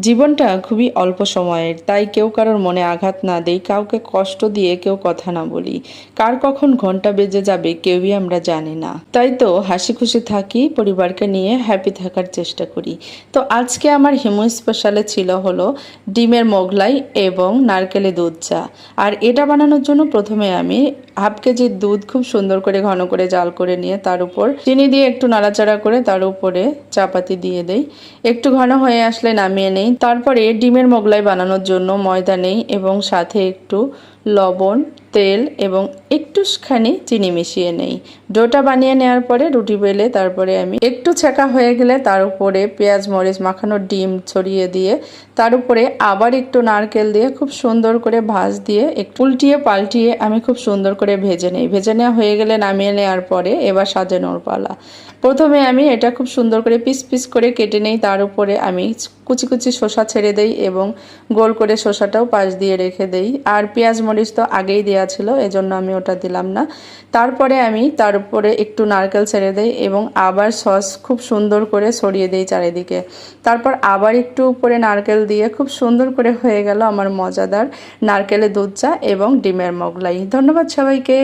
জীবনটা খুবই অল্প সময়ের, তাই কেউ কারোর মনে আঘাত না দেই, কাউকে কষ্ট দিয়ে কেউ কথা না বলি। কার কখন ঘন্টা বেজে যাবে কেউই আমরা জানি না। তাই তো হাসি খুশি থাকি, পরিবারকে নিয়ে হ্যাপি থাকার চেষ্টা করি। তো আজকে আমার হিমু স্পেশালে ছিল হলো ডিমের মোগলাই এবং নারকেলে দুধ চা। আর এটা বানানোর জন্য প্রথমে আমি হাফ কেজির দুধ খুব সুন্দর করে ঘন করে জাল করে নিয়ে তার উপর চিনি দিয়ে একটু নাড়াচাড়া করে তার উপরে চাপাতি দিয়ে দেই। একটু ঘন হয়ে আসলে নামিয়ে নেই। তারপরে ডিমের মোগলাই বানানোর জন্য ময়দা নেই এবং সাথে একটু লবণ, তেল এবং একটুখানি চিনি মিশিয়ে নেই। ডোটা বানিয়ে নেওয়ার পরে রুটি বেলে তারপরে আমি একটু ছেঁকা হয়ে গেলে তার উপরে পেঁয়াজ মরিচ মাখানো ডিম ছড়িয়ে দিয়ে তার উপরে আবার একটু নারকেল দিয়ে খুব সুন্দর করে ভাঁজ দিয়ে একটু উল্টিয়ে পাল্টিয়ে আমি খুব সুন্দর করে ভেজে নেই। ভেজে নেওয়া হয়ে গেলে নামিয়ে নেওয়ার পরে এবার সাজানোর পালা। প্রথমে আমি এটা খুব সুন্দর করে পিস পিস করে কেটে নেই। তার উপরে আমি কুচি কুচি শসা ছেড়ে দেই এবং গোল করে শসাটাও পাশ দিয়ে রেখে দেই। আর পেঁয়াজ মরিচ তো আগেই দেওয়া ছিল, এজন্য আমি ওটা দিলাম না। তারপরে আমি তার উপরে একটু নারকেল ছেড়ে দেই এবং আবার সস খুব সুন্দর করে ছড়িয়ে দেই চারিদিকে। তারপর আবার একটু উপরে নারকেল দিয়ে খুব সুন্দর করে হয়ে গেল আমার মজাদার নারকেলের দুধ চা এবং ডিমের মোগলাই। ধন্যবাদ সবাইকে।